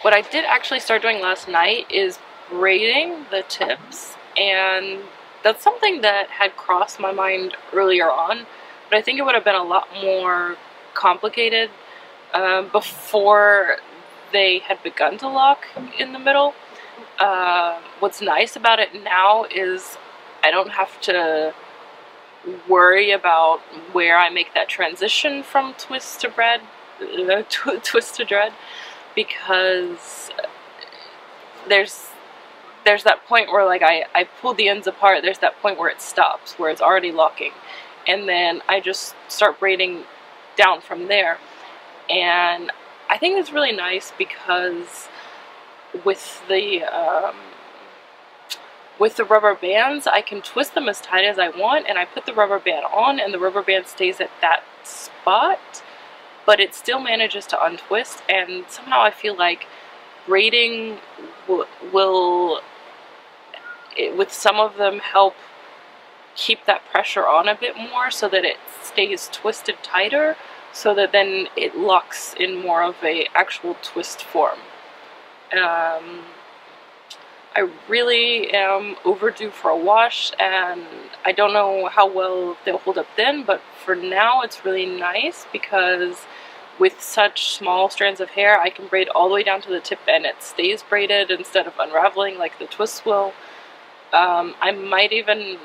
what I did actually start doing last night is braiding the tips, and that's something that had crossed my mind earlier on, but I think it would have been a lot more complicated before they had begun to lock in the middle. What's nice about it now is I don't have to worry about where I make that transition from twist to braid, twist to dread, because there's that point where, like, I pull the ends apart, there's that point where it stops, where it's already locking, and then I just start braiding down from there. And I think it's really nice because with the rubber bands, I can twist them as tight as I want, and I put the rubber band on and the rubber band stays at that spot, but it still manages to untwist, and somehow I feel like braiding will with some of them, help keep that pressure on a bit more so that it stays twisted tighter, so that then it locks in more of a actual twist form. I really am overdue for a wash, and I don't know how well they'll hold up then, but for now it's really nice because with such small strands of hair I can braid all the way down to the tip and it stays braided instead of unraveling like the twists will. I might even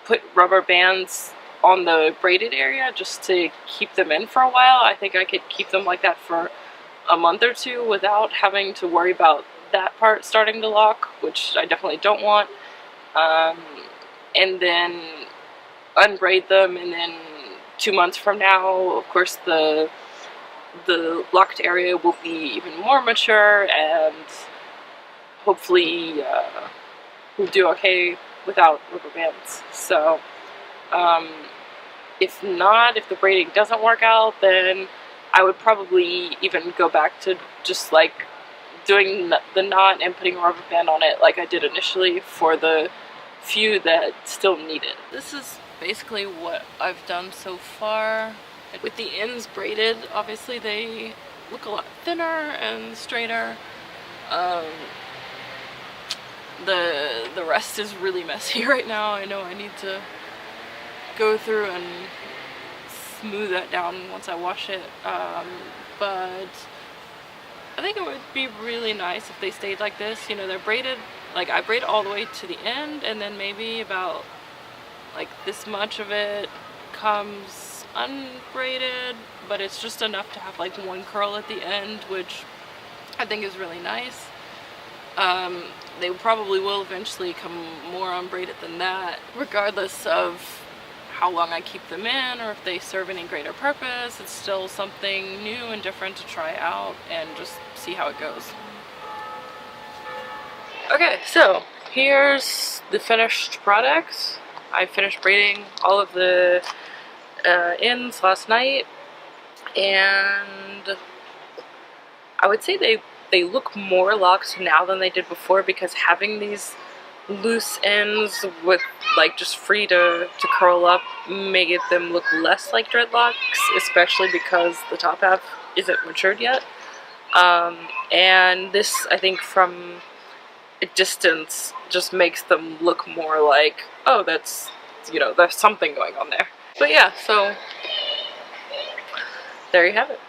put rubber bands on the braided area just to keep them in for a while. I think I could keep them like that for a month or two without having to worry about that part starting to lock, which I definitely don't want, and then unbraid them, and then 2 months from now, of course, the locked area will be even more mature, and hopefully we'll do okay without rubber bands. So if not, if the braiding doesn't work out, then I would probably even go back to just like doing the knot and putting a rubber band on it like I did initially for the few that still need it. This is basically what I've done so far. With the ends braided, obviously they look a lot thinner and straighter. The rest is really messy right now. I know I need to go through and smooth that down once I wash it, but I think it would be really nice if they stayed like this. You know, they're braided, like I braid all the way to the end, and then maybe about like this much of it comes unbraided, but it's just enough to have like one curl at the end, which I think is really nice. They probably will eventually come more unbraided than that, regardless of how long I keep them in or if they serve any greater purpose. It's still something new and different to try out and just see how it goes. Okay, so here's the finished product. I finished braiding all of the ends last night, and I would say they look more locked now than they did before, because having these loose ends with like just free to curl up made them look less like dreadlocks, especially because the top half isn't matured yet. And this, I think, from a distance just makes them look more like, oh, that's, you know, there's something going on there. But yeah, so there you have it.